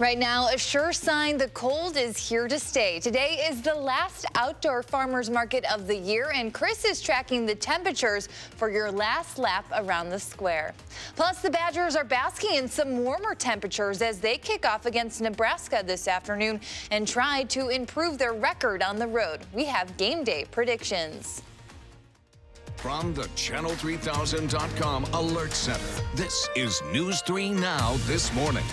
Right now, a sure sign the cold is here to stay. Today is the last outdoor farmers market of the year, and Chris is tracking the temperatures for your last lap around the square. Plus, the Badgers are basking in some warmer temperatures as they kick off against Nebraska this afternoon and try to improve their record on the road. We have game day predictions. From the Channel3000.com Alert Center, this is News 3 Now This Morning.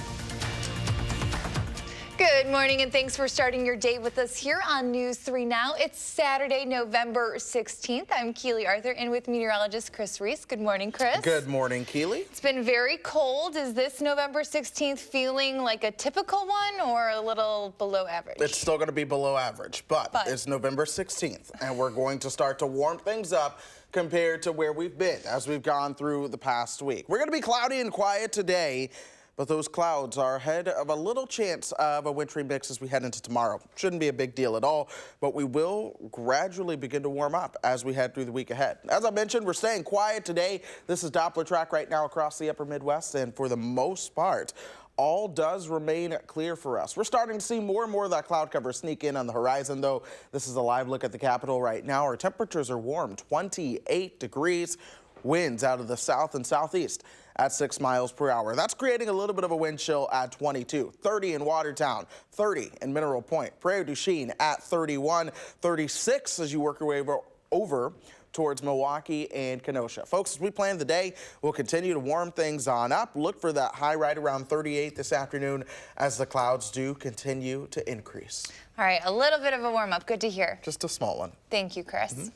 Good morning, and thanks for starting your day with us here on News 3 Now. It's Saturday, November 16th. I'm Keely Arthur, in with meteorologist Chris Reese. Good morning, Chris. Good morning, Keely. It's been very cold. Is this November 16th feeling like a typical one or a little below average? It's still going to be below average, but it's November 16th, and we're going to start to warm things up compared to where we've been as we've gone through the past week. We're going to be cloudy and quiet today, but those clouds are ahead of a little chance of a wintry mix as we head into tomorrow. Shouldn't be a big deal at all, but we will gradually begin to warm up as we head through the week ahead. As I mentioned, we're staying quiet today. This is Doppler track right now across the upper Midwest, and for the most part, all does remain clear for us. We're starting to see more and more of that cloud cover sneak in on the horizon, though. This is a live look at the Capitol right now. Our temperatures are warm, 28 degrees. Winds out of the south and southeast at 6 miles per hour. That's creating a little bit of a wind chill at 22. 30 in Watertown, 30 in Mineral Point. Prairie du Chien at 31, 36 as you work your way over towards Milwaukee and Kenosha. Folks, as we plan the day, we'll continue to warm things on up. Look for that high right around 38 this afternoon as the clouds do continue to increase. All right, a little bit of a warm-up. Good to hear. Just a small one. Thank you, Chris.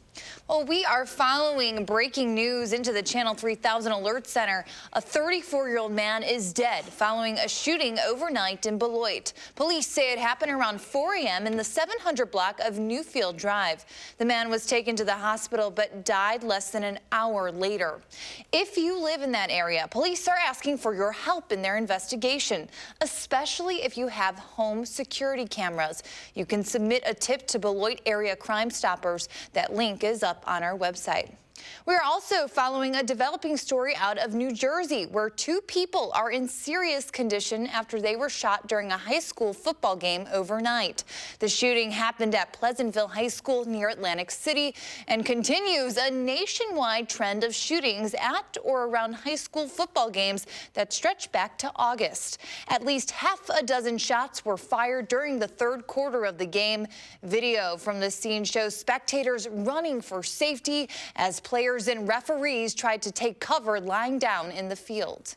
Well, we are following breaking news into the Channel 3000 Alert Center. A 34-year-old man is dead following a shooting overnight in Beloit. Police say it happened around 4 a.m. in the 700 block of Newfield Drive. The man was taken to the hospital but died less than an hour later. If you live in that area, police are asking for your help in their investigation, especially if you have home security cameras. You can submit a tip to Beloit Area Crime Stoppers. That link is up on our website. We are also following a developing story out of New Jersey where 2 people are in serious condition after they were shot during a high school football game overnight. The shooting happened at Pleasantville High School near Atlantic City and continues a nationwide trend of shootings at or around high school football games that stretch back to August. At least half a dozen shots were fired during the third quarter of the game. Video from the scene shows spectators running for safety as players and referees tried to take cover lying down in the field.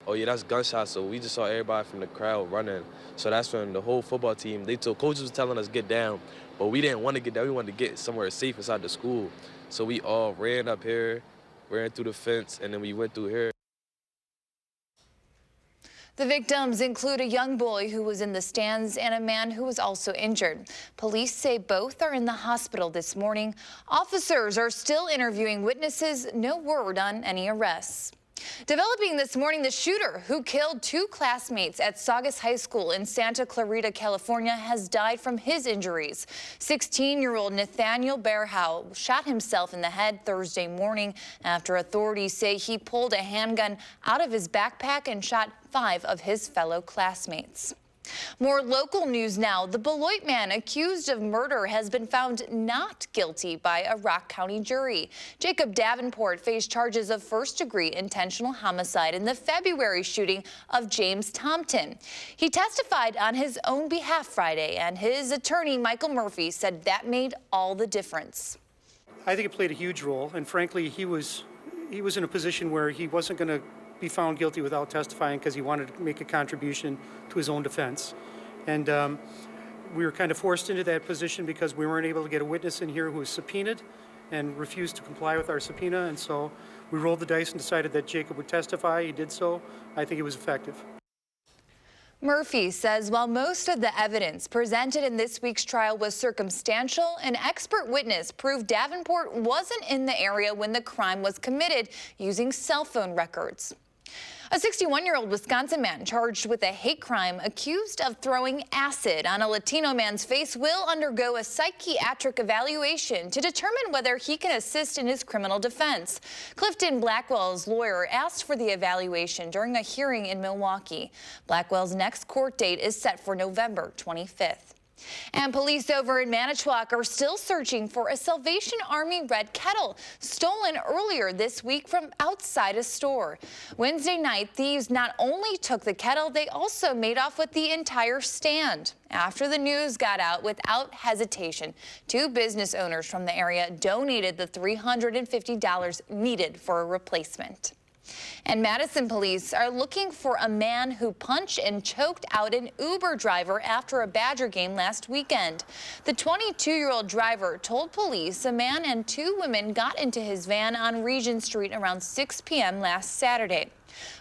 Oh yeah, that's gunshots, so we just saw everybody from the crowd running. So that's when the whole football team, coaches was telling us get down, but we didn't want to get down, we wanted to get somewhere safe inside the school. So we all ran up here, ran through the fence, and then we went through here. The victims include a young boy who was in the stands and a man who was also injured. Police say both are in the hospital this morning. Officers are still interviewing witnesses. No word on any arrests. Developing this morning, the shooter who killed 2 classmates at Saugus High School in Santa Clarita, California, has died from his injuries. 16-year-old Nathaniel Bearhow shot himself in the head Thursday morning after authorities say he pulled a handgun out of his backpack and shot 5 of his fellow classmates. More local news now. The Beloit man accused of murder has been found not guilty by a Rock County jury. Jacob Davenport faced charges of first-degree intentional homicide in the February shooting of James Tompton. He testified on his own behalf Friday, and his attorney, Michael Murphy, said that made all the difference. I think it played a huge role, and frankly, he was in a position where he wasn't going to be found guilty without testifying because he wanted to make a contribution to his own defense. And we were kind of forced into that position because we weren't able to get a witness in here who was subpoenaed and refused to comply with our subpoena. And so we rolled the dice and decided that Jacob would testify. He did so. I think it was effective. Murphy says while most of the evidence presented in this week's trial was circumstantial, an expert witness proved Davenport wasn't in the area when the crime was committed using cell phone records. A 61-year-old Wisconsin man charged with a hate crime accused of throwing acid on a Latino man's face will undergo a psychiatric evaluation to determine whether he can assist in his criminal defense. Clifton Blackwell's lawyer asked for the evaluation during a hearing in Milwaukee. Blackwell's next court date is set for November 25th. And police over in Manitowoc are still searching for a Salvation Army red kettle stolen earlier this week from outside a store. Wednesday night, thieves not only took the kettle, they also made off with the entire stand. After the news got out, without hesitation, two business owners from the area donated the $350 needed for a replacement. And Madison police are looking for a man who punched and choked out an Uber driver after a Badger game last weekend. The 22-year-old driver told police a man and two women got into his van on Regent Street around 6 p.m. last Saturday.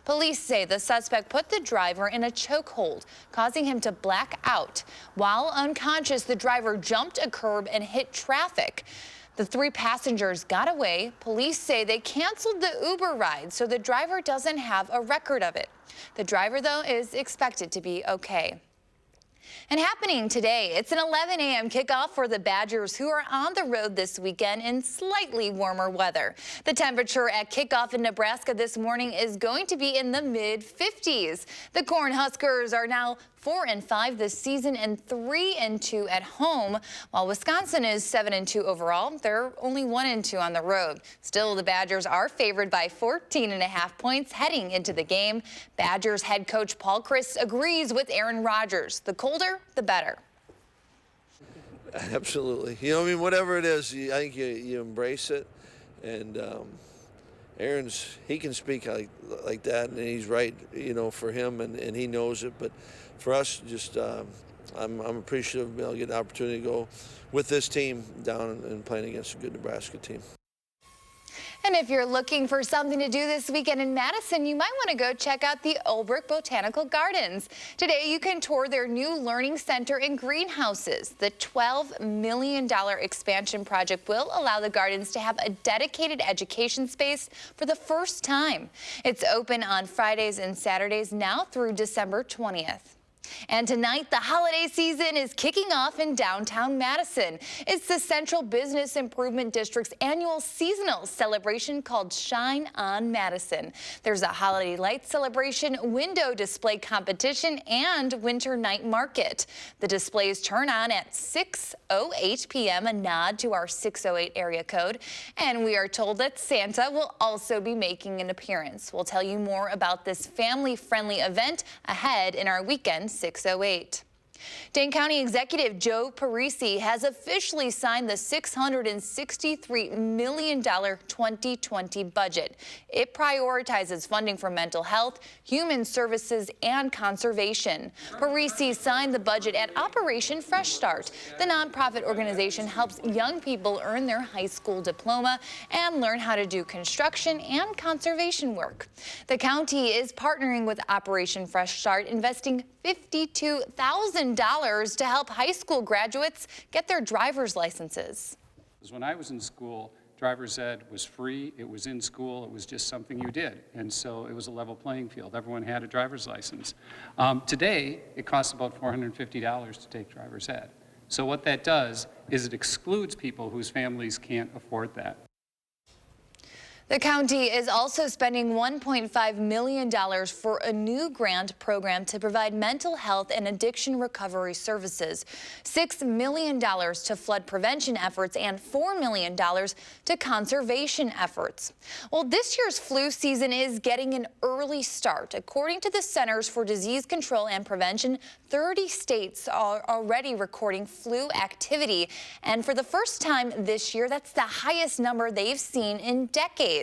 Police say the suspect put the driver in a chokehold, causing him to black out. While unconscious, the driver jumped a curb and hit traffic. The three passengers got away. Police say they canceled the Uber ride, so the driver doesn't have a record of it. The driver, though, is expected to be okay. And happening today, it's an 11 a.m. kickoff for the Badgers, who are on the road this weekend in slightly warmer weather. The temperature at kickoff in Nebraska this morning is going to be in the mid-50s. The Cornhuskers are now 4-5 this season and 3-2 at home, while Wisconsin is 7-2 overall. They're only 1-2 on the road. Still, the Badgers are favored by 14.5 points heading into the game. Badgers head coach Paul Chryst agrees with Aaron Rodgers. The colder, the better. Absolutely. You know, I mean, whatever it is, I think you embrace it. And he can speak like that, and he's right, you know, for him, and he knows it. But for us, just I'm appreciative I'll get the opportunity to go with this team down and playing against a good Nebraska team. And if you're looking for something to do this weekend in Madison, you might want to go check out the Olbrich Botanical Gardens. Today, you can tour their new learning center and greenhouses. The $12 million expansion project will allow the gardens to have a dedicated education space for the first time. It's open on Fridays and Saturdays now through December 20th. And tonight, the holiday season is kicking off in downtown Madison. It's the Central Business Improvement District's annual seasonal celebration called Shine on Madison. There's a holiday light celebration, window display competition, and winter night market. The displays turn on at 6:08 p.m., a nod to our 608 area code. And we are told that Santa will also be making an appearance. We'll tell you more about this family-friendly event ahead in our weekend 608. Dane County Executive Joe Parisi has officially signed the $663 million 2020 budget. It prioritizes funding for mental health, human services, and conservation. Parisi signed the budget at Operation Fresh Start. The nonprofit organization helps young people earn their high school diploma and learn how to do construction and conservation work. The county is partnering with Operation Fresh Start, investing $52,000 to help high school graduates get their driver's licenses. When I was in school, driver's ed was free, it was in school, it was just something you did. And so it was a level playing field. Everyone had a driver's license. Today, it costs about $450 to take driver's ed. So what that does is it excludes people whose families can't afford that. The county is also spending $1.5 million for a new grant program to provide mental health and addiction recovery services, $6 million to flood prevention efforts, and $4 million to conservation efforts. Well, this year's flu season is getting an early start. According to the Centers for Disease Control and Prevention, 30 states are already recording flu activity. And for the first time this year, that's the highest number they've seen in decades.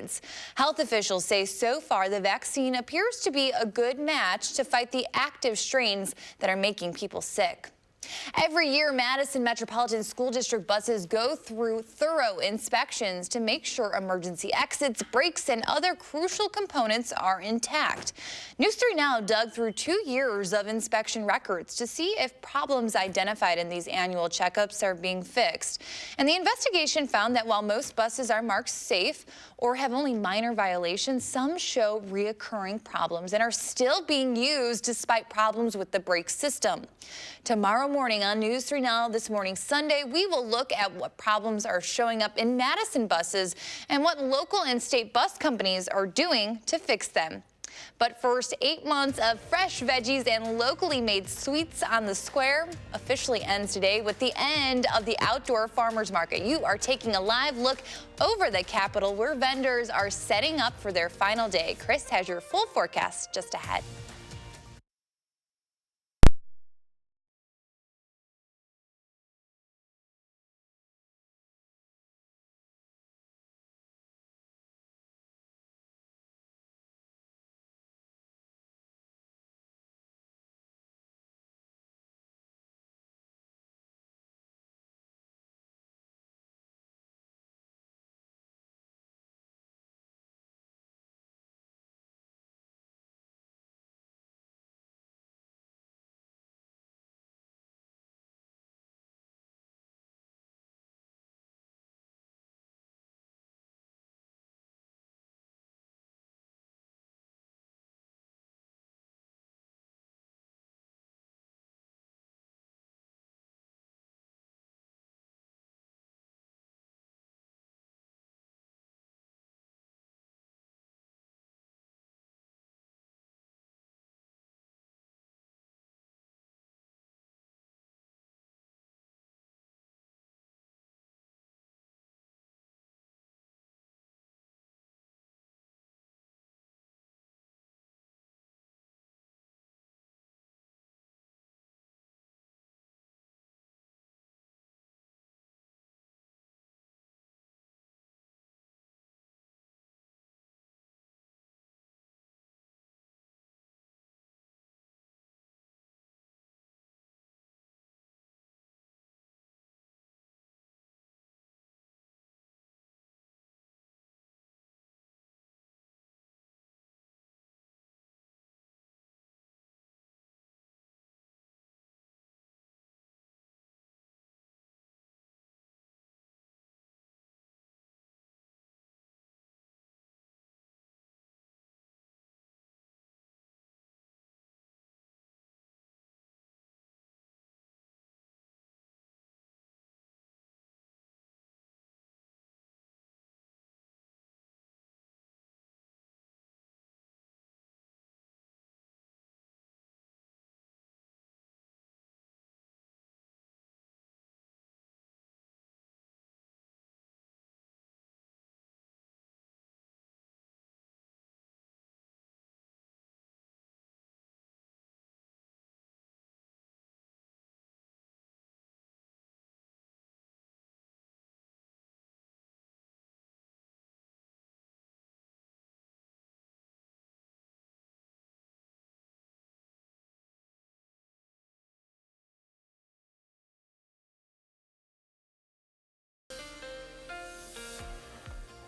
Health officials say so far the vaccine appears to be a good match to fight the active strains that are making people sick. Every year, Madison Metropolitan School District buses go through thorough inspections to make sure emergency exits, brakes, and other crucial components are intact. News 3 Now dug through 2 years of inspection records to see if problems identified in these annual checkups are being fixed. And the investigation found that while most buses are marked safe or have only minor violations, some show reoccurring problems and are still being used despite problems with the brake system. Tomorrow morning on News 3 Now This Morning Sunday, we will look at what problems are showing up in Madison buses and what local and state bus companies are doing to fix them. But first, 8 months of fresh veggies and locally made sweets on the square officially ends today with the end of the outdoor farmers market. You are taking a live look over the Capitol where vendors are setting up for their final day. Chris has your full forecast just ahead.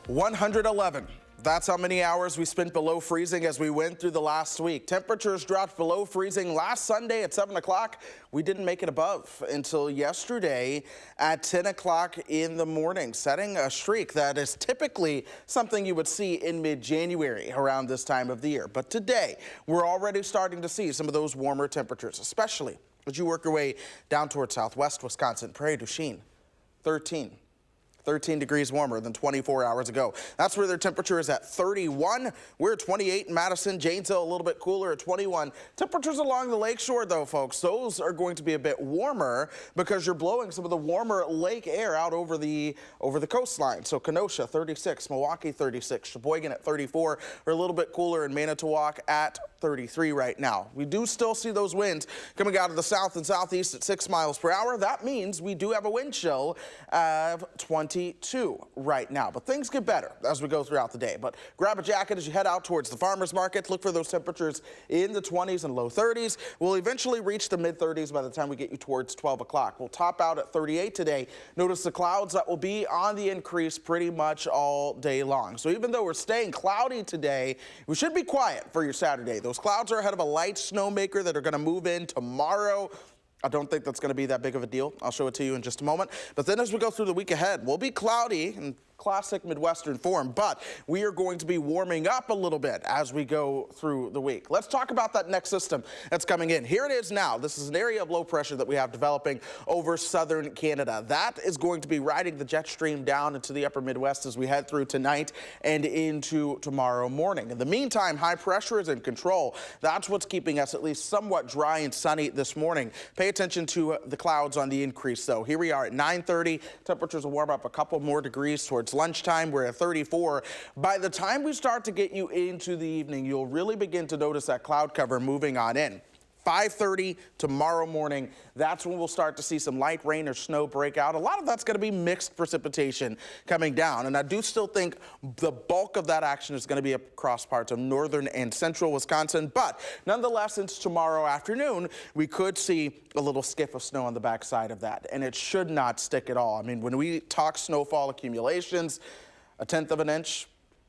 $111. That's how many hours we spent below freezing as we went through the last week. Temperatures dropped below freezing last Sunday at 7 o'clock. We didn't make it above until yesterday at 10 o'clock in the morning, setting a streak that is typically something you would see in mid-January around this time of the year. But today, we're already starting to see some of those warmer temperatures, especially as you work your way down towards southwest Wisconsin. Prairie du Chien, 13 degrees warmer than 24 hours ago. That's where their temperature is at 31. We're at 28 in Madison. Janesville a little bit cooler at 21. Temperatures along the lakeshore, though, folks, those are going to be a bit warmer because you're blowing some of the warmer lake air out over the coastline. So Kenosha 36, Milwaukee 36, Sheboygan at 34. We're a little bit cooler in Manitowoc at 33 right now. We do still see those winds coming out of the south and southeast at 6 miles per hour. That means we do have a wind chill of 22 right now. But things get better as we go throughout the day. But grab a jacket as you head out towards the farmers market. Look for those temperatures in the 20s and low 30s. We'll eventually reach the mid 30s by the time we get you towards 12 o'clock. We'll top out at 38 today. Notice the clouds that will be on the increase pretty much all day long. So even though we're staying cloudy today, we should be quiet for your Saturday. Those clouds are ahead of a light snowmaker that are going to move in tomorrow. I don't think that's going to be that big of a deal. I'll show it to you in just a moment. But then as we go through the week ahead, we'll be cloudy in classic Midwestern form, but we are going to be warming up a little bit as we go through the week. Let's talk about that next system that's coming in. Here it is now. This is an area of low pressure that we have developing over southern Canada. That is going to be riding the jet stream down into the upper Midwest as we head through tonight and into tomorrow morning. In the meantime, high pressure is in control. That's what's keeping us at least somewhat dry and sunny this morning. Pay attention to the clouds on the increase, though. Here we are at 9:30. Temperatures will warm up a couple more degrees towards lunchtime. We're at 34. By the time we start to get you into the evening, you'll really begin to notice that cloud cover moving on in. 5:30 tomorrow morning, that's when we'll start to see some light rain or snow break out. A lot of that's going to be mixed precipitation coming down, and I do still think the bulk of that action is going to be across parts of northern and central Wisconsin, but nonetheless, since tomorrow afternoon, we could see a little skiff of snow on the backside of that, and it should not stick at all. I mean, when we talk snowfall accumulations, 1/10 of an inch,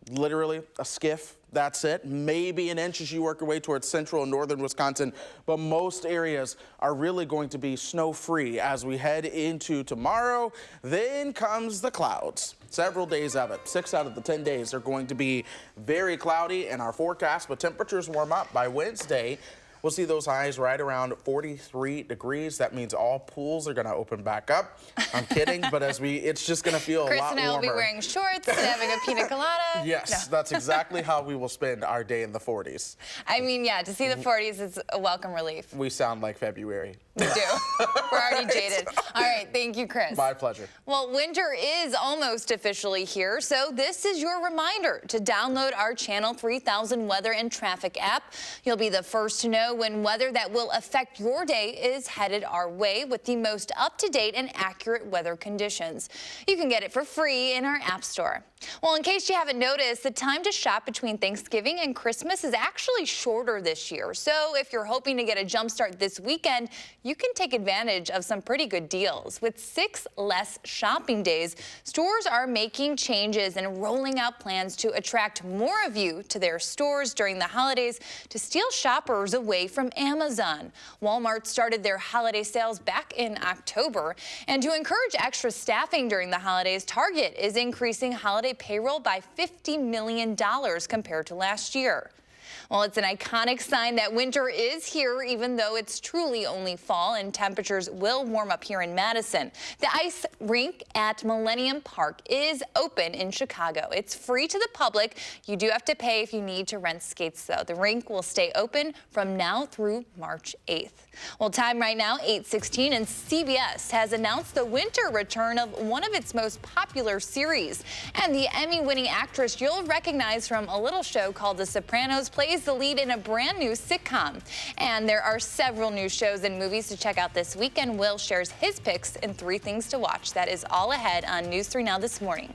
literally a skiff. That's it. Maybe an inch as you work your way towards central and northern Wisconsin, but most areas are really going to be snow-free as we head into tomorrow. Then comes the clouds. Several days of it. 6 out of the 10 days are going to be very cloudy in our forecast, but temperatures warm up by Wednesday. We'll see those highs right around 43 degrees. That means all pools are going to open back up. I'm kidding, but it's just going to feel a lot warmer. Chris and I will be wearing shorts and having a pina colada. Yes, no. That's exactly how we will spend our day in the 40s. I mean, yeah, to see the 40s is a welcome relief. We sound like February. We do. We're already jaded. All right, thank you, Chris. My pleasure. Well, winter is almost officially here, so this is your reminder to download our Channel 3000 weather and traffic app. You'll be the first to know when weather that will affect your day is headed our way with the most up-to-date and accurate weather conditions. You can get it for free in our app store. Well, in case you haven't noticed, the time to shop between Thanksgiving and Christmas is actually shorter this year. So if you're hoping to get a jump start this weekend, you can take advantage of some pretty good deals. With 6 less shopping days, stores are making changes and rolling out plans to attract more of you to their stores during the holidays to steal shoppers away from Amazon. Walmart started their holiday sales back in October. And to encourage extra staffing during the holidays, Target is increasing holiday payroll by $50 million compared to last year. Well, it's an iconic sign that winter is here, even though it's truly only fall, and temperatures will warm up here in Madison. The ice rink at Millennium Park is open in Chicago. It's free to the public. You do have to pay if you need to rent skates, though. The rink will stay open from now through March 8th. Well, time right now, 8:16, and CBS has announced the winter return of one of its most popular series. And the Emmy-winning actress you'll recognize from a little show called The Sopranos plays the lead in a brand new sitcom. And there are several new shows and movies to check out this weekend. Will shares his picks in 3 things to watch. That is all ahead on News 3 Now this morning.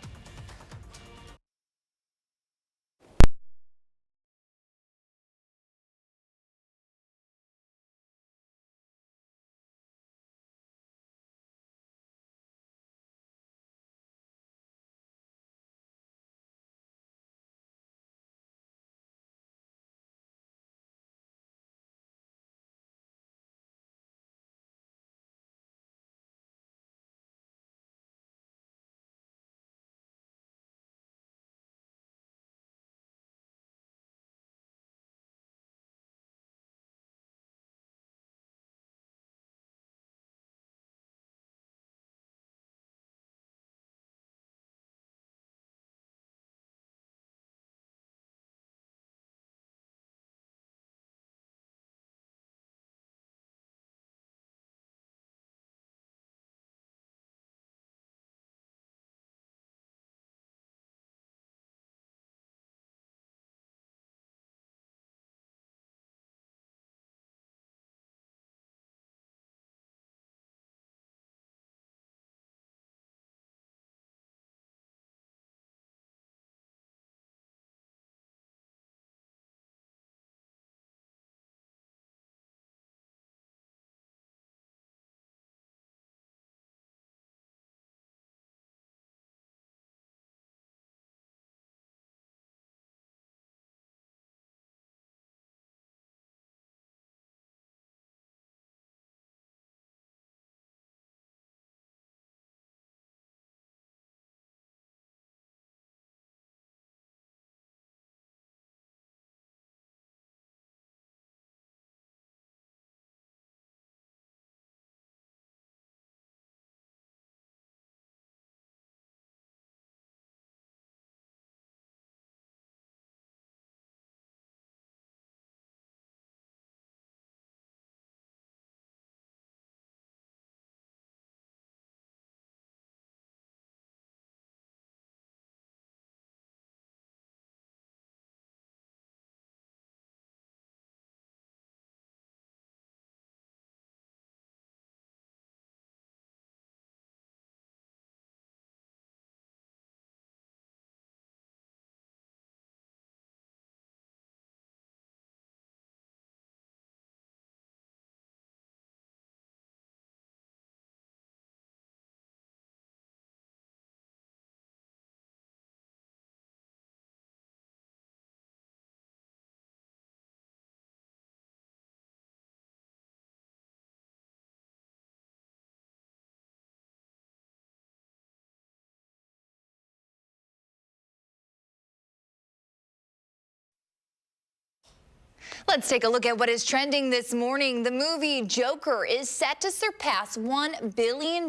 Let's take a look at what is trending this morning. The movie Joker is set to surpass $1 billion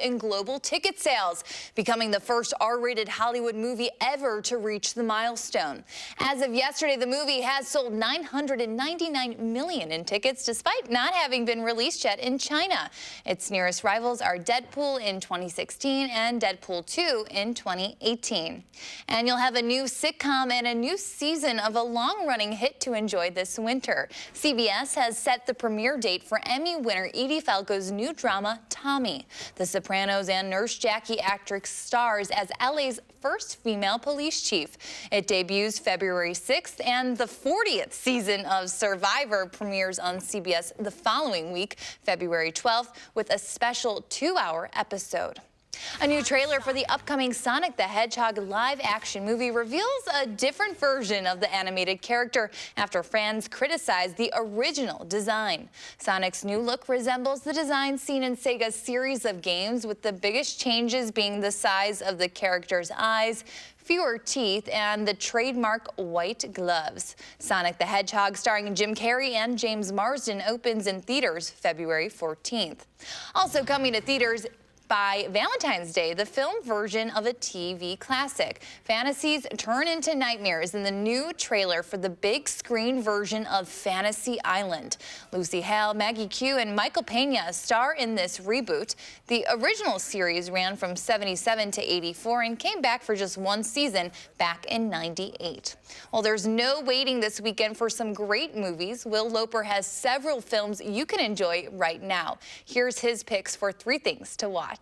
in global ticket sales, becoming the first R-rated Hollywood movie ever to reach the milestone. As of yesterday, the movie has sold 999 million in tickets, despite not having been released yet in China. Its nearest rivals are Deadpool in 2016 and Deadpool 2 in 2018. And you'll have a new sitcom and a new season of a long-running hit to enjoy this winter. CBS has set the premiere date for Emmy winner Edie Falco's new drama, Tommy. The Sopranos and Nurse Jackie actress stars as LA's first female police chief. It debuts February 6th, and the 40th season of Survivor premieres on CBS the following week, February 12th, with a special 2-hour episode. A new trailer for the upcoming Sonic the Hedgehog live-action movie reveals a different version of the animated character after fans criticized the original design. Sonic's new look resembles the design seen in Sega's series of games, with the biggest changes being the size of the character's eyes, fewer teeth, and the trademark white gloves. Sonic the Hedgehog, starring Jim Carrey and James Marsden, opens in theaters February 14th. Also coming to theaters by Valentine's Day, the film version of a TV classic. Fantasies turn into nightmares in the new trailer for the big screen version of Fantasy Island. Lucy Hale, Maggie Q, and Michael Pena star in this reboot. The original series ran from '77 to '84 and came back for just one season back in '98. Well, there's no waiting this weekend for some great movies. Will Loper has several films you can enjoy right now. Here's his picks for 3 things to watch.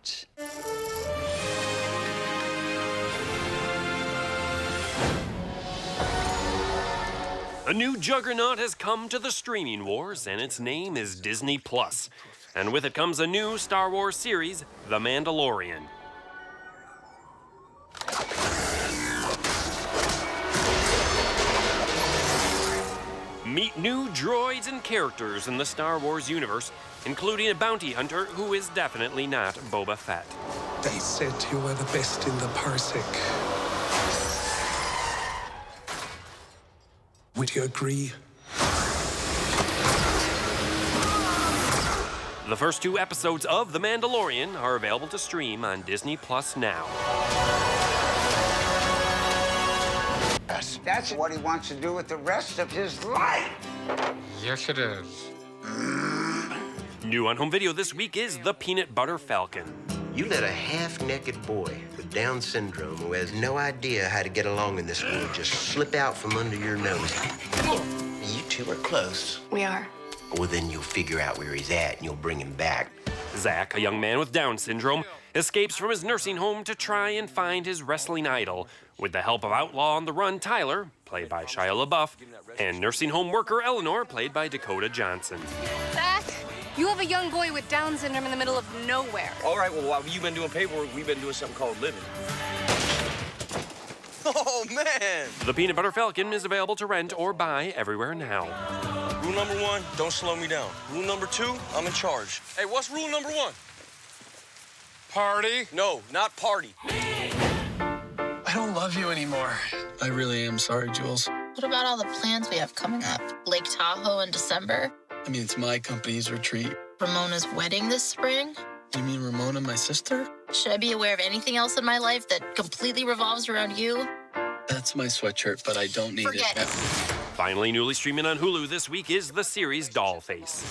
A new juggernaut has come to the streaming wars, and its name is Disney+. And with it comes a new Star Wars series, The Mandalorian. Meet new droids and characters in the Star Wars universe, including a bounty hunter who is definitely not Boba Fett. They said you were the best in the parsec. Would you agree? The first 2 episodes of The Mandalorian are available to stream on Disney Plus now. That's what he wants to do with the rest of his life. Yes, it is. New on home video this week is The Peanut Butter Falcon. You let a half-naked boy with Down syndrome who has no idea how to get along in this world just slip out from under your nose. You two are close. We are. Well, then you'll figure out where he's at and you'll bring him back. Zach, a young man with Down syndrome, escapes from his nursing home to try and find his wrestling idol with the help of outlaw on the run Tyler, played by Shia LaBeouf, and nursing home worker Eleanor, played by Dakota Johnson. Zach, you have a young boy with Down syndrome in the middle of nowhere. All right, well, while you've been doing paperwork, we've been doing something called living. Oh, man! The Peanut Butter Falcon is available to rent or buy everywhere now. Rule number 1, don't slow me down. Rule number 2, I'm in charge. Hey, what's rule number 1? Party? No, not party. I don't love you anymore. I really am sorry, Jules. What about all the plans we have coming up? Lake Tahoe in December? I mean, it's my company's retreat. Ramona's wedding this spring? You mean Ramona, my sister? Should I be aware of anything else in my life that completely revolves around you? That's my sweatshirt, but I don't need Forget it. Finally, newly streaming on Hulu this week is the series Dollface.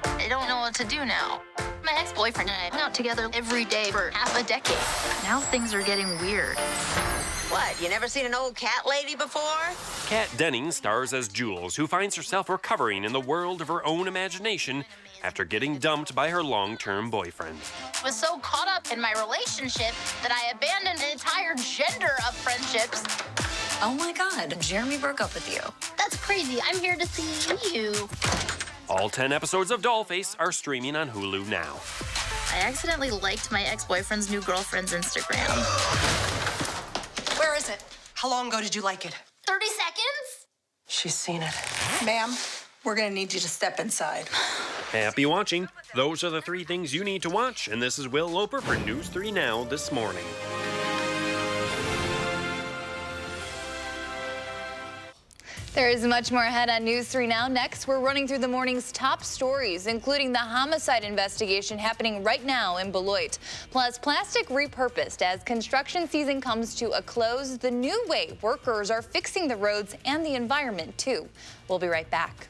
I don't know what to do now. My ex-boyfriend and I hung out together every day for half a decade. Now things are getting weird. What, you never seen an old cat lady before? Kat Denning stars as Jules, who finds herself recovering in the world of her own imagination after getting dumped by her long-term boyfriend. I was so caught up in my relationship that I abandoned an entire gender of friendships. Oh my God, Jeremy broke up with you. That's crazy. I'm here to see you. All 10 episodes of Dollface are streaming on Hulu now. I accidentally liked my ex-boyfriend's new girlfriend's Instagram. Where is it? How long ago did you like it? 30 seconds? She's seen it. Ma'am, we're gonna need you to step inside. Happy watching. Those are the 3 things you need to watch, and this is Will Loper for News 3 Now this morning. There is much more ahead on News 3 Now. Next, we're running through the morning's top stories, including the homicide investigation happening right now in Beloit. Plus, plastic repurposed as construction season comes to a close. The new way workers are fixing the roads and the environment, too. We'll be right back.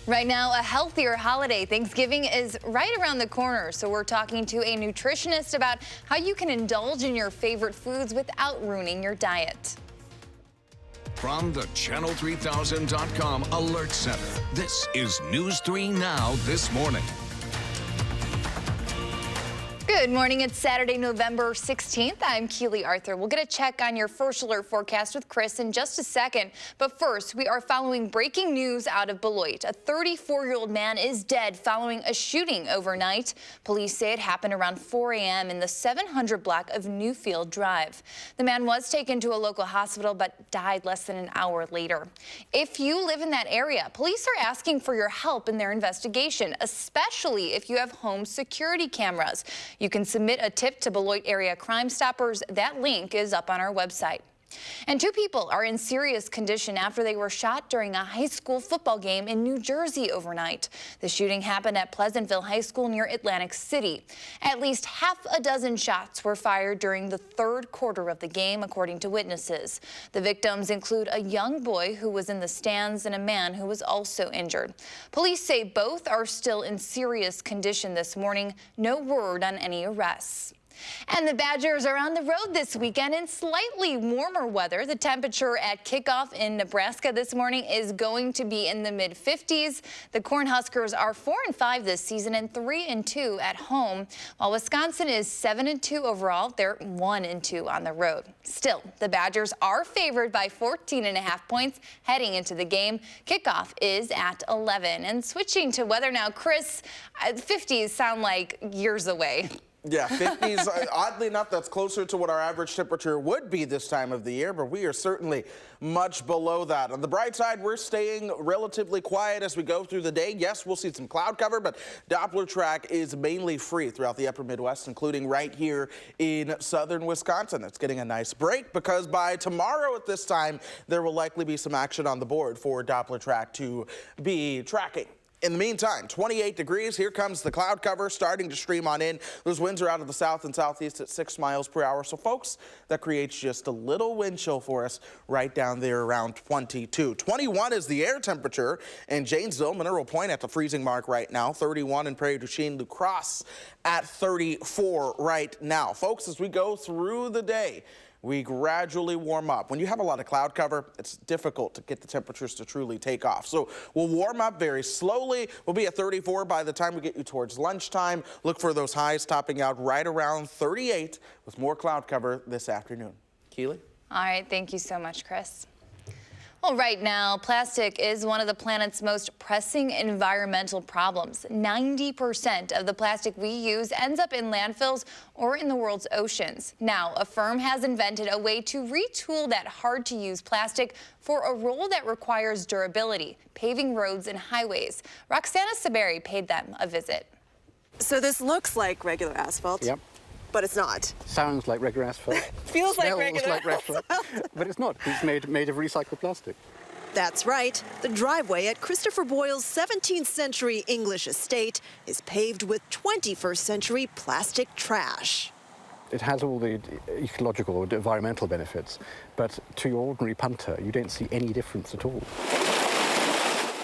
Right now, a healthier holiday. Thanksgiving is right around the corner, so we're talking to a nutritionist about how you can indulge in your favorite foods without ruining your diet. From the Channel3000.com Alert Center, this is News 3 Now This Morning. Good morning. It's Saturday, November 16th. I'm Keely Arthur. We'll get a check on your first alert forecast with Chris in just a second. But first, we are following breaking news out of Beloit. A 34-year-old man is dead following a shooting overnight. Police say it happened around 4 a.m. in the 700 block of Newfield Drive. The man was taken to a local hospital but died less than an hour later. If you live in that area, police are asking for your help in their investigation, especially if you have home security cameras. You can submit a tip to Beloit Area Crime Stoppers. That link is up on our website. And 2 people are in serious condition after they were shot during a high school football game in New Jersey overnight. The shooting happened at Pleasantville High School near Atlantic City. At least half a dozen shots were fired during the third quarter of the game, according to witnesses. The victims include a young boy who was in the stands and a man who was also injured. Police say both are still in serious condition this morning. No word on any arrests. And the Badgers are on the road this weekend in slightly warmer weather. The temperature at kickoff in Nebraska this morning is going to be in the mid-50s. The Cornhuskers are 4-5 this season and 3-2 at home, while Wisconsin is 7-2 overall. They're 1-2 on the road. Still, the Badgers are favored by 14.5 points heading into the game. Kickoff is at 11. And switching to weather now, Chris, 50s sound like years away. Yeah, 50s, oddly enough, that's closer to what our average temperature would be this time of the year, but we are certainly much below that. On the bright side, we're staying relatively quiet as we go through the day. Yes, we'll see some cloud cover, but Doppler track is mainly free throughout the upper Midwest, including right here in southern Wisconsin. It's getting a nice break because by tomorrow at this time, there will likely be some action on the board for Doppler track to be tracking. In the meantime, 28 degrees. Here comes the cloud cover starting to stream on in. Those winds are out of the south and southeast at 6 miles per hour. So, folks, that creates just a little wind chill for us right down there around 22. 21 is the air temperature in Janesville, Mineral Point at the freezing mark right now. 31 in Prairie du Chien, La Crosse at 34 right now. Folks, as we go through the day, we gradually warm up. When you have a lot of cloud cover, it's difficult to get the temperatures to truly take off. So we'll warm up very slowly. We'll be at 34 by the time we get you towards lunchtime. Look for those highs topping out right around 38 with more cloud cover this afternoon. Keely? All right, thank you so much, Chris. Well, right now, plastic is one of the planet's most pressing environmental problems. 90% of the plastic we use ends up in landfills or in the world's oceans. Now, a firm has invented a way to retool that hard-to-use plastic for a role that requires durability, paving roads and highways. Roxana Saberi paid them a visit. So this looks like regular asphalt. Yep. But it's not. Sounds like regular asphalt. Feels like regular asphalt. But it's not. It's made of recycled plastic. That's right. The driveway at Christopher Boyle's 17th century English estate is paved with 21st century plastic trash. It has all the ecological or environmental benefits, but to your ordinary punter, you don't see any difference at all.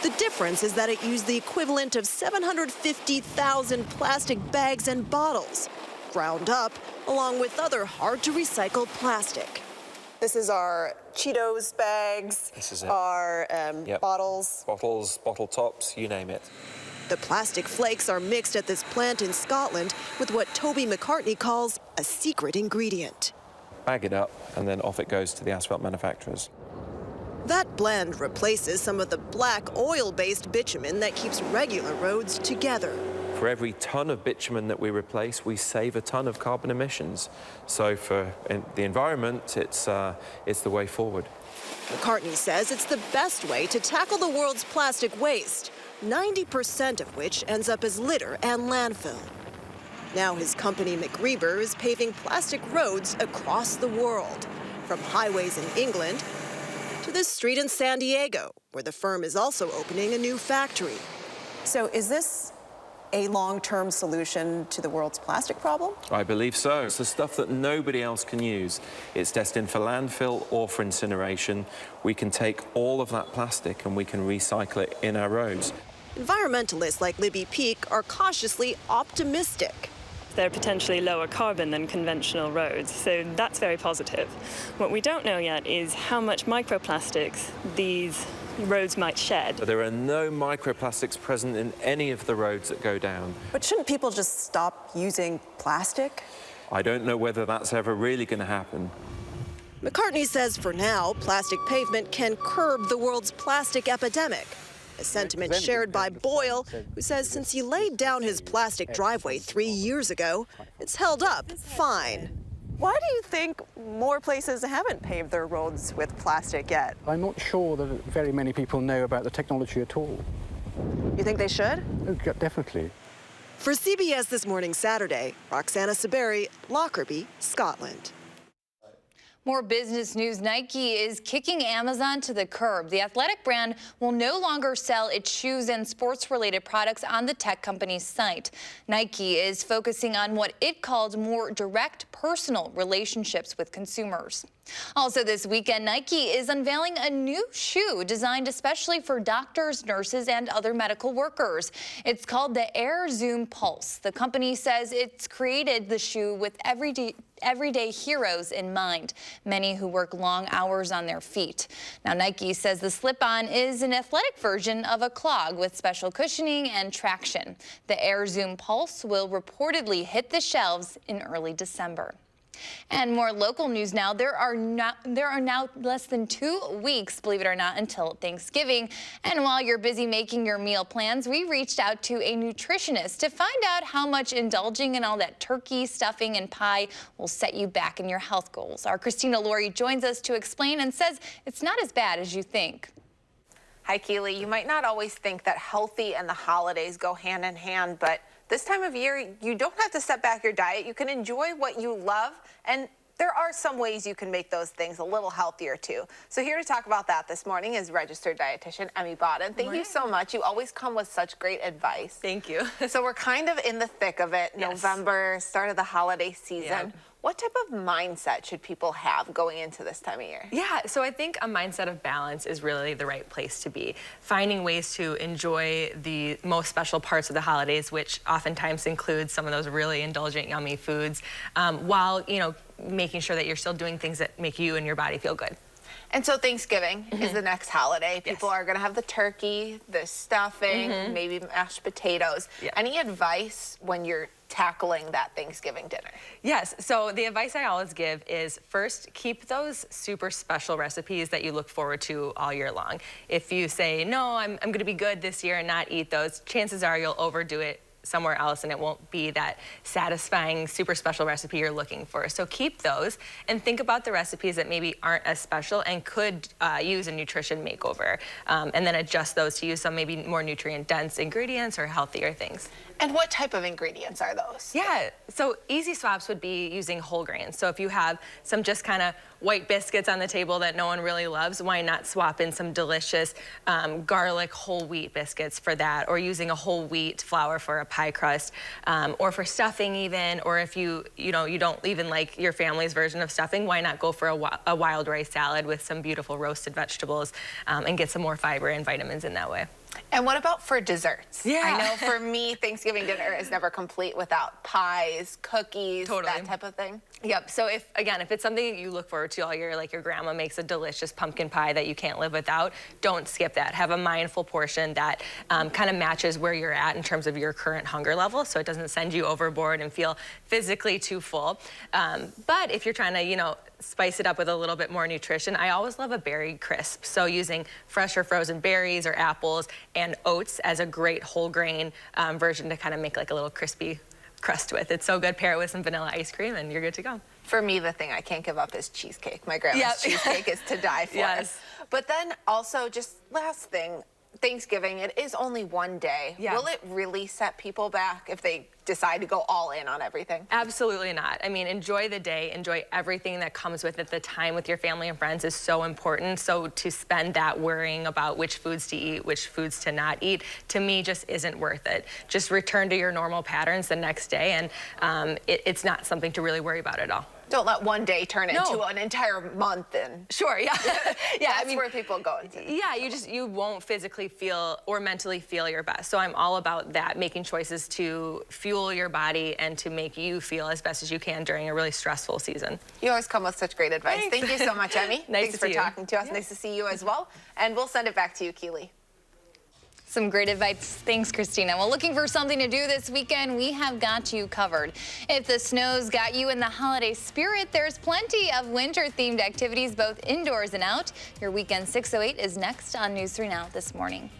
The difference is that it used the equivalent of 750,000 plastic bags and bottles, ground up along with other hard-to-recycle plastic. This is our Cheetos bags, this is it. Our bottles. Bottles, bottle tops, you name it. The plastic flakes are mixed at this plant in Scotland with what Toby McCartney calls a secret ingredient. Bag it up, and then off it goes to the asphalt manufacturers. That blend replaces some of the black oil-based bitumen that keeps regular roads together. For every ton of bitumen that we replace, we save a ton of carbon emissions. So for the environment, it's the way forward. McCartney says it's the best way to tackle the world's plastic waste, 90% of which ends up as litter and landfill. Now his company, McReber, is paving plastic roads across the world, from highways in England to this street in San Diego, where the firm is also opening a new factory. So is this a long-term solution to the world's plastic problem? I believe so. It's the stuff that nobody else can use. It's destined for landfill or for incineration. We can take all of that plastic and we can recycle it in our roads. Environmentalists like Libby Peak are cautiously optimistic. They're potentially lower carbon than conventional roads, so that's very positive. What we don't know yet is how much microplastics these roads might shed. There are no microplastics present in any of the roads that go down. But shouldn't people just stop using plastic? I don't know whether that's ever really going to happen. McCartney says for now, plastic pavement can curb the world's plastic epidemic. A sentiment shared by Boyle, who says since he laid down his plastic driveway 3 years ago, it's held up fine. Why do you think more places haven't paved their roads with plastic yet? I'm not sure that very many people know about the technology at all. You think they should? Oh, definitely. For CBS This Morning Saturday, Roxana Saberi, Lockerbie, Scotland. More business news. Nike is kicking Amazon to the curb. The athletic brand will no longer sell its shoes and sports-related products on the tech company's site. Nike is focusing on what it called more direct personal relationships with consumers. Also this weekend, Nike is unveiling a new shoe designed especially for doctors, nurses, and other medical workers. It's called the Air Zoom Pulse. The company says it's created the shoe with everyday heroes in mind, many who work long hours on their feet. Now, Nike says the slip-on is an athletic version of a clog with special cushioning and traction. The Air Zoom Pulse will reportedly hit the shelves in early December. And more local news now. There are now less than 2 weeks, believe it or not, until Thanksgiving. And while you're busy making your meal plans, we reached out to a nutritionist to find out how much indulging in all that turkey, stuffing, and pie will set you back in your health goals. Our Christina Laurie joins us to explain and says it's not as bad as you think. Hi, Keely. You might not always think that healthy and the holidays go hand in hand, but this time of year, you don't have to set back your diet. You can enjoy what you love, and there are some ways you can make those things a little healthier too. So here to talk about that this morning is registered dietitian Emmy Bodden. Thank you so much. You always come with such great advice. Thank you. So we're kind of in the thick of it. Yes. November, start of the holiday season. Yep. What type of mindset should people have going into this time of year? Yeah, so I think a mindset of balance is really the right place to be. Finding ways to enjoy the most special parts of the holidays, which oftentimes includes some of those really indulgent, yummy foods, while, making sure that you're still doing things that make you and your body feel good. And so Thanksgiving is the next holiday. People are going to have the turkey, the stuffing, maybe mashed potatoes. Yeah. Any advice when you're tackling that Thanksgiving dinner? Yes, so the advice I always give is first keep those super special recipes that you look forward to all year long. If you say, no, I'm going to be good this year and not eat those, chances are you'll overdo it somewhere else and it won't be that satisfying, super special recipe you're looking for. So keep those and think about the recipes that maybe aren't as special and could use a nutrition makeover, and then adjust those to use some maybe more nutrient-dense ingredients or healthier things. And what type of ingredients are those? Yeah, so easy swaps would be using whole grains. So if you have some just kind of white biscuits on the table that no one really loves, why not swap in some delicious garlic whole wheat biscuits for that, or using a whole wheat flour for a pie crust, or for stuffing even, or if you don't even like your family's version of stuffing, why not go for a wild rice salad with some beautiful roasted vegetables, and get some more fiber and vitamins in that way. And what about for desserts? Yeah. I know for me, Thanksgiving dinner is never complete without pies, cookies, that type of thing. Yep, so if it's something you look forward to all year, like your grandma makes a delicious pumpkin pie that you can't live without, don't skip that. Have a mindful portion that kind of matches where you're at in terms of your current hunger level, so it doesn't send you overboard and feel physically too full. But if you're trying to, spice it up with a little bit more nutrition, I always love a berry crisp. So using fresh or frozen berries or apples and oats as a great whole grain version to kind of make like a little crispy crust with. It's so good. Pair it with some vanilla ice cream and you're good to go. For me, the thing I can't give up is cheesecake. My grandma's cheesecake is to die for. Yes. But then also, just last thing, Thanksgiving, it is only one day. Yeah. Will it really set people back if they decide to go all in on everything? Absolutely not. I mean, enjoy the day, enjoy everything that comes with it. The time with your family and friends is so important. So to spend that worrying about which foods to eat, which foods to not eat, to me just isn't worth it. Just return to your normal patterns the next day, and it's not something to really worry about at all. Don't let one day turn into an entire month. And sure, yeah, yeah. That's where people go into. Yeah, you won't physically feel or mentally feel your best. So I'm all about that, making choices to fuel your body and to make you feel as best as you can during a really stressful season. You always come with such great advice. Thanks. Thank you so much, Emmy. Nice Thanks for talking to us. Yeah. Nice to see you as well. And we'll send it back to you, Keely. Some great advice. Thanks, Christina. Well, looking for something to do this weekend, we have got you covered. If the snow's got you in the holiday spirit, there's plenty of winter-themed activities both indoors and out. Your Weekend 608 is next on News 3 Now this morning.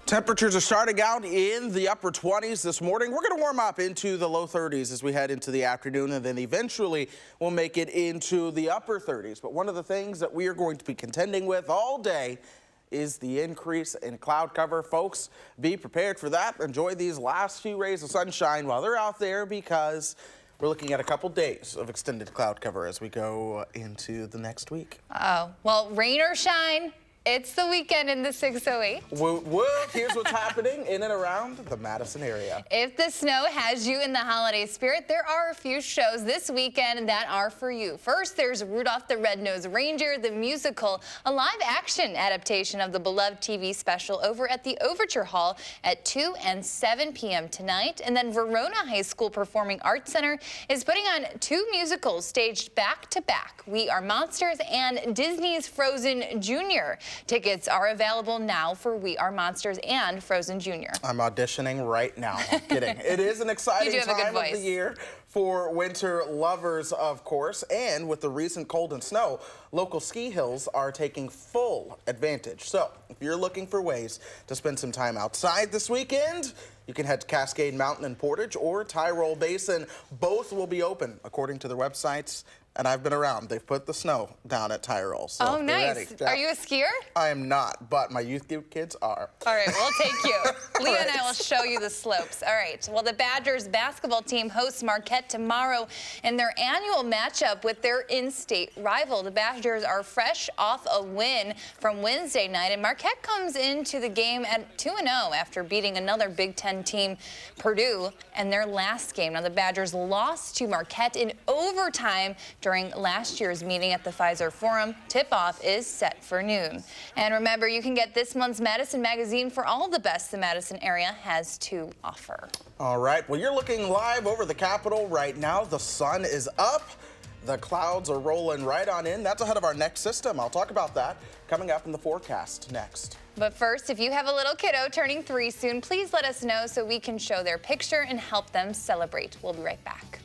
Temperatures are starting out in the upper 20s this morning. We're going to warm up into the low 30s as we head into the afternoon, and then eventually we'll make it into the upper 30s. But one of the things that we are going to be contending with all day is the increase in cloud cover. Folks, be prepared for that. Enjoy these last few rays of sunshine while they're out there, because we're looking at a couple days of extended cloud cover as we go into the next week. Oh, well, rain or shine, it's the weekend in the 608. Woot woot. Here's what's happening in and around the Madison area. If the snow has you in the holiday spirit, there are a few shows this weekend that are for you. First, there's Rudolph the Red-Nosed Reindeer, the musical, a live-action adaptation of the beloved TV special over at the Overture Hall at 2 and 7 p.m. tonight. And then Verona High School Performing Arts Center is putting on 2 musicals staged back-to-back, We Are Monsters and Disney's Frozen Jr. Tickets are available now for We Are Monsters and Frozen Jr. I'm auditioning right now. I'm kidding. It is an exciting time of the year for winter lovers, of course. And with the recent cold and snow, local ski hills are taking full advantage. So if you're looking for ways to spend some time outside this weekend, you can head to Cascade Mountain in Portage or Tyrol Basin. Both will be open according to their websites. And I've been around. They've put the snow down at Tyrol. So oh, nice. Are you a skier? I am not, but my youth group kids are. All right, we'll take you. Leah and I will show you the slopes. All right. Well, the Badgers basketball team hosts Marquette tomorrow in their annual matchup with their in-state rival. The Badgers are fresh off a win from Wednesday night, and Marquette comes into the game at 2-0 after beating another Big Ten team, Purdue, in their last game. Now, the Badgers lost to Marquette in overtime during last year's meeting at the Pfizer Forum. Tip-off is set for noon. And remember, you can get this month's Madison magazine for all the best the Madison area has to offer. All right, well, you're looking live over the Capitol right now. The sun is up. The clouds are rolling right on in. That's ahead of our next system. I'll talk about that coming up in the forecast next. But first, if you have a little kiddo turning 3 soon, please let us know so we can show their picture and help them celebrate. We'll be right back.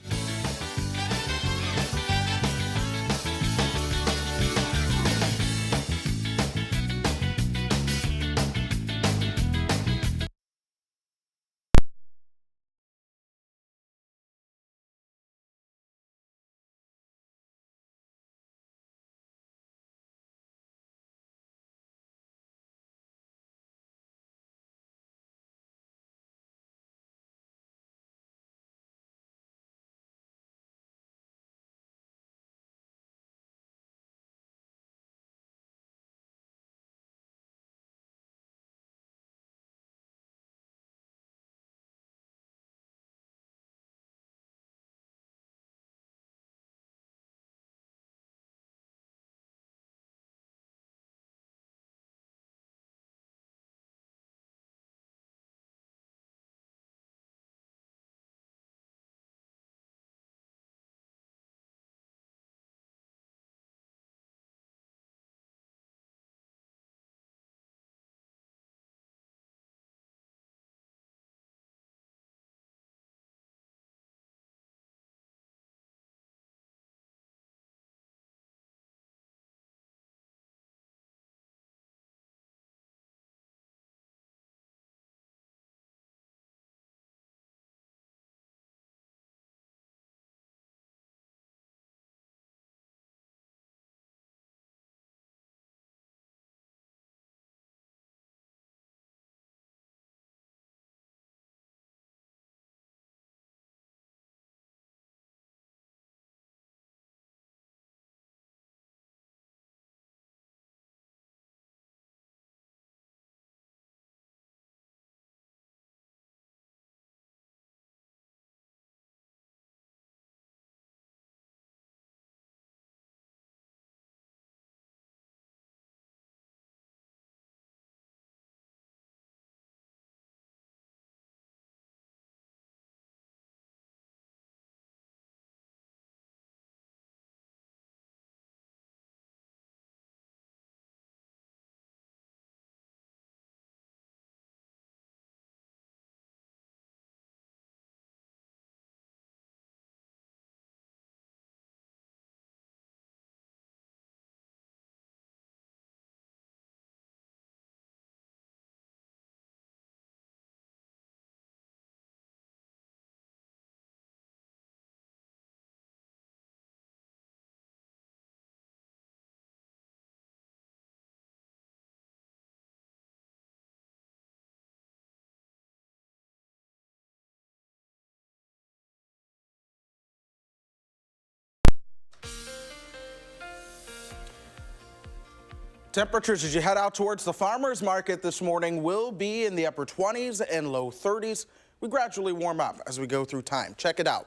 Temperatures as you head out towards the farmers market this morning will be in the upper 20s and low 30s. We gradually warm up as we go through time. Check it out.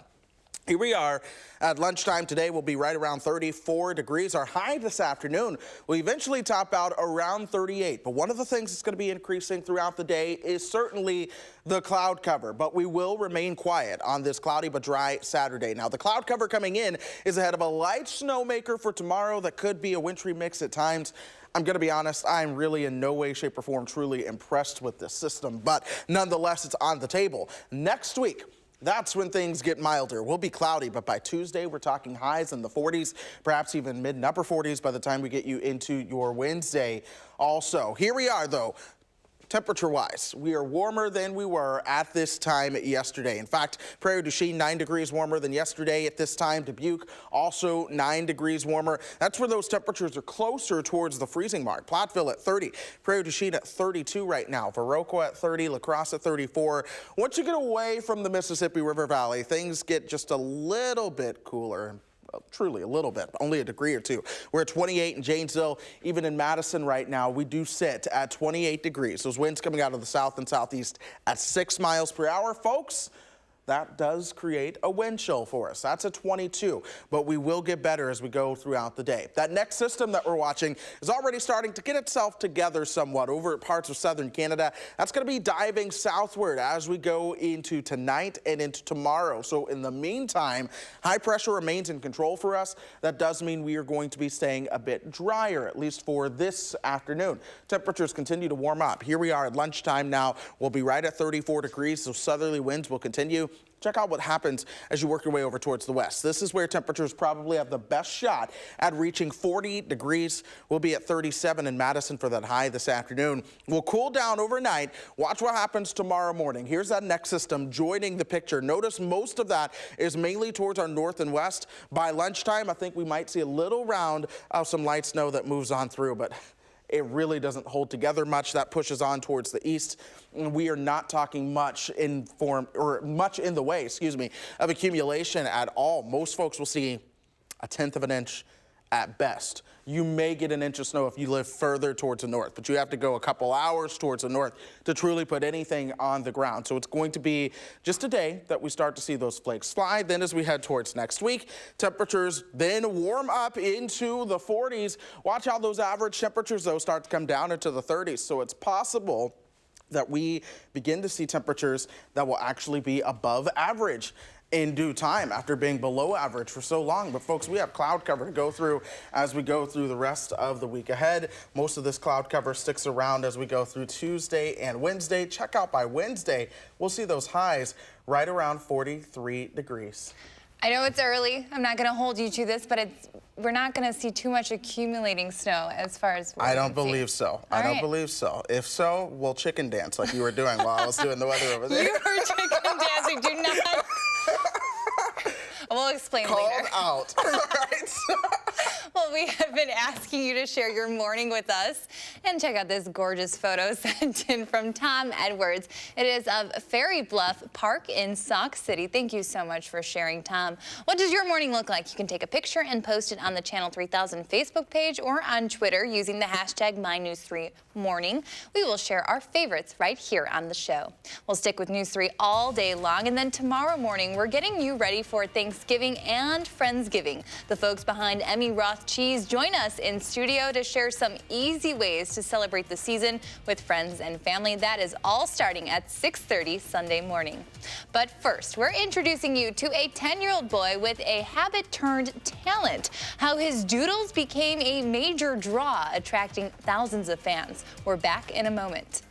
Here we are at lunchtime today. We'll be right around 34 degrees. Our high this afternoon will eventually top out around 38. But one of the things that's going to be increasing throughout the day is certainly the cloud cover. But we will remain quiet on this cloudy but dry Saturday. Now, the cloud cover coming in is ahead of a light snowmaker for tomorrow that could be a wintry mix at times. I'm going to be honest, I'm really in no way, shape, or form truly impressed with this system, but nonetheless, it's on the table. Next week, that's when things get milder. We'll be cloudy, but by Tuesday, we're talking highs in the 40s, perhaps even mid and upper 40s by the time we get you into your Wednesday. Also, here we are, though. Temperature-wise, we are warmer than we were at this time yesterday. In fact, Prairie du Chien, 9 degrees warmer than yesterday at this time. Dubuque, also 9 degrees warmer. That's where those temperatures are closer towards the freezing mark. Platteville at 30, Prairie du Chien at 32 right now. Viroqua at 30, La Crosse at 34. Once you get away from the Mississippi River Valley, things get just a little bit cooler. Well, truly a little bit, only a degree or two. We're at 28 in Janesville. Even in Madison right now, we do sit at 28 degrees. Those winds coming out of the south and southeast at 6 miles per hour. Folks, that does create a wind chill for us. That's a 22, but we will get better as we go throughout the day. That next system that we're watching is already starting to get itself together somewhat over at parts of southern Canada. That's going to be diving southward as we go into tonight and into tomorrow. So in the meantime, high pressure remains in control for us. That does mean we are going to be staying a bit drier, at least for this afternoon. Temperatures continue to warm up. Here we are at lunchtime now. We'll be right at 34 degrees, so southerly winds will continue. Check out what happens as you work your way over towards the west. This is where temperatures probably have the best shot at reaching 40 degrees. We'll be at 37 in Madison for that high this afternoon. We'll cool down overnight. Watch what happens tomorrow morning. Here's that next system joining the picture. Notice most of that is mainly towards our north and west. By lunchtime, I think we might see a little round of some light snow that moves on through, but it really doesn't hold together much. That pushes on towards the east. We are not talking much in the way, of accumulation at all. Most folks will see a 1/10 of an inch at best. You may get an inch of snow if you live further towards the north, but you have to go a couple hours towards the north to truly put anything on the ground. So it's going to be just a day that we start to see those flakes fly. Then as we head towards next week, temperatures then warm up into the 40s. Watch how those average temperatures, though, start to come down into the 30s. So it's possible that we begin to see temperatures that will actually be above average in due time after being below average for so long. But folks, we have cloud cover to go through as we go through the rest of the week ahead. Most of this cloud cover sticks around as we go through Tuesday and Wednesday. Check out by Wednesday, we'll see those highs right around 43 degrees. I know it's early. I'm not going to hold you to this, but we're not going to see too much accumulating snow as far as I don't believe so. I don't believe so. If so, we'll chicken dance like you were doing while I was doing the weather over there. You were chicken dancing. Do not. We'll explain later. Called out. Well, we have been asking you to share your morning with us. And check out this gorgeous photo sent in from Tom Edwards. It is of Ferry Bluff Park in Sauk City. Thank you so much for sharing, Tom. What does your morning look like? You can take a picture and post it on the Channel 3000 Facebook page or on Twitter using the hashtag MyNews3Morning. We will share our favorites right here on the show. We'll stick with News 3 all day long. And then tomorrow morning, we're getting you ready for Thanksgiving and Friendsgiving. The folks behind Emmy Roth Cheese join us in studio to share some easy ways to celebrate the season with friends and family. That is all starting at 6:30 Sunday morning. But first, we're introducing you to a 10-year-old boy with a habit-turned-talent. How his doodles became a major draw, attracting thousands of fans. We're back in a moment.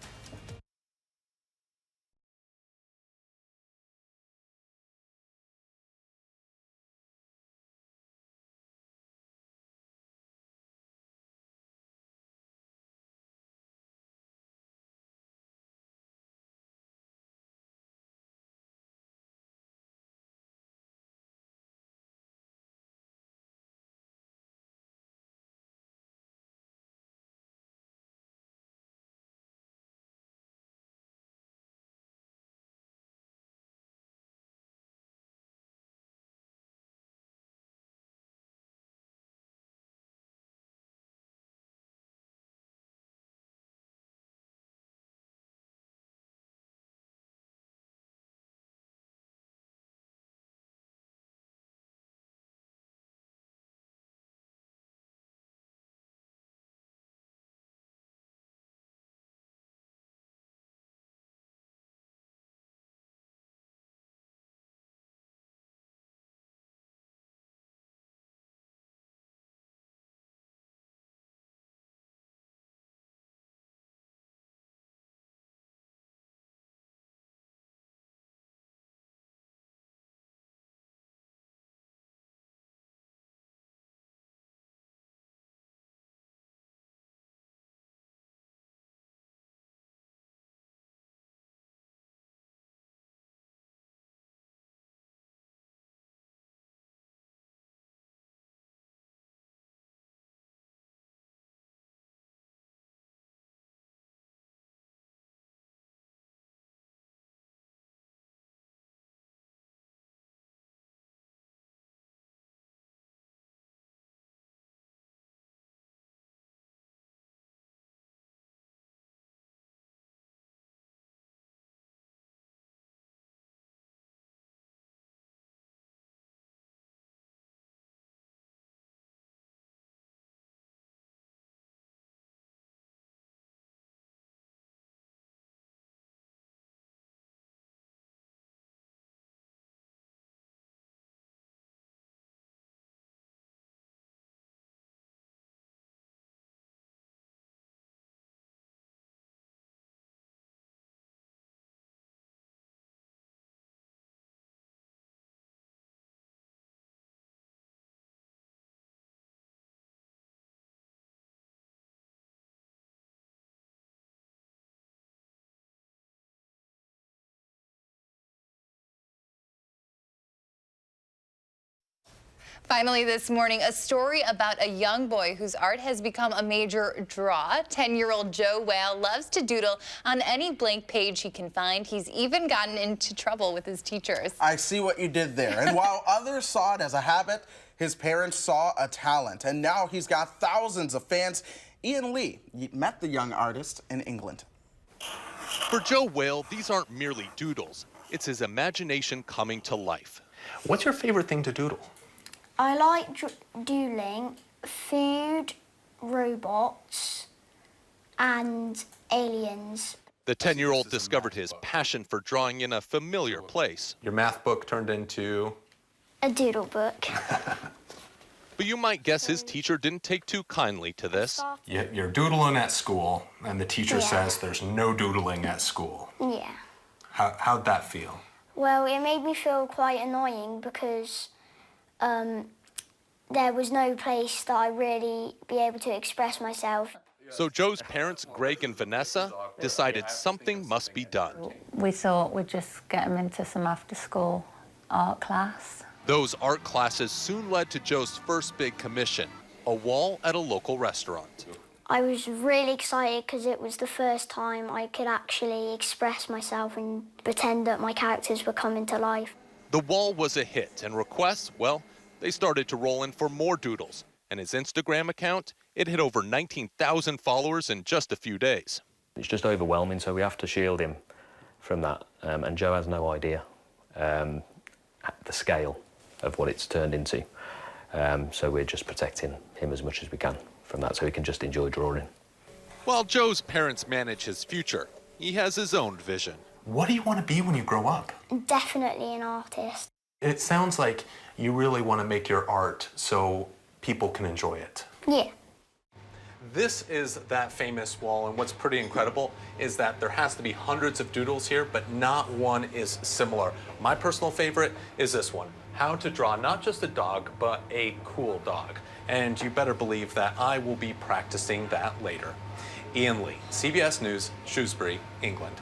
Finally this morning, a story about a young boy whose art has become a major draw. 10-year-old Joe Whale loves to doodle on any blank page he can find. He's even gotten into trouble with his teachers. I see what you did there. And while others saw it as a habit, his parents saw a talent. And now he's got thousands of fans. Ian Lee met the young artist in England. For Joe Whale, these aren't merely doodles. It's his imagination coming to life. What's your favorite thing to doodle? I like doodling food, robots, and aliens. The 10-year-old discovered his passion for drawing in a familiar place. Your math book turned into? A doodle book. But you might guess his teacher didn't take too kindly to this. You're doodling at school, and the teacher says there's no doodling at school. Yeah. How'd that feel? Well, it made me feel quite annoying because there was no place that I'd really be able to express myself. So Joe's parents, Greg and Vanessa, decided something must be done. We thought we'd just get him into some after-school art class. Those art classes soon led to Joe's first big commission, a wall at a local restaurant. I was really excited because it was the first time I could actually express myself and pretend that my characters were coming to life. The wall was a hit, and requests, well, they started to roll in for more doodles. And his Instagram account, it hit over 19,000 followers in just a few days. It's just overwhelming, so we have to shield him from that. And Joe has no idea the scale of what it's turned into. So we're just protecting him as much as we can from that, so he can just enjoy drawing. While Joe's parents manage his future, he has his own vision. What do you want to be when you grow up? Definitely an artist. It sounds like you really want to make your art so people can enjoy it. Yeah. This is that famous wall, and what's pretty incredible is that there has to be hundreds of doodles here, but not one is similar. My personal favorite is this one, how to draw not just a dog, but a cool dog. And you better believe that I will be practicing that later. Ian Lee, CBS News, Shrewsbury, England.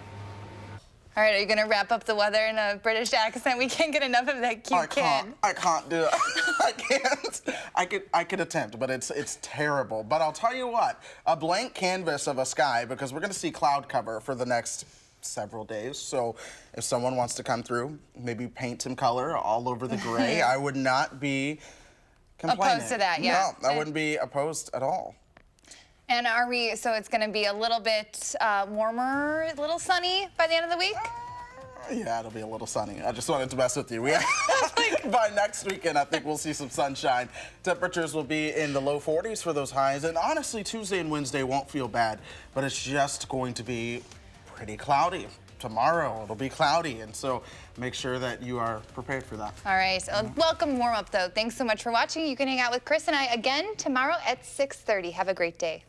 All right, are you going to wrap up the weather in a British accent? We can't get enough of that cute kid. I can't do it. I can't. I could attempt, but it's terrible. But I'll tell you what, a blank canvas of a sky, because we're going to see cloud cover for the next several days. So if someone wants to come through, maybe paint some color all over the gray, I would not be complaining. Opposed to that, yeah. No, I wouldn't be opposed at all. And so it's going to be a little bit warmer, a little sunny by the end of the week? Yeah, it'll be a little sunny. I just wanted to mess with you. By next weekend, I think we'll see some sunshine. Temperatures will be in the low 40s for those highs. And honestly, Tuesday and Wednesday won't feel bad, but it's just going to be pretty cloudy. Tomorrow, it'll be cloudy, and so make sure that you are prepared for that. All right, welcome warm up, though. Thanks so much for watching. You can hang out with Chris and I again tomorrow at 6:30. Have a great day.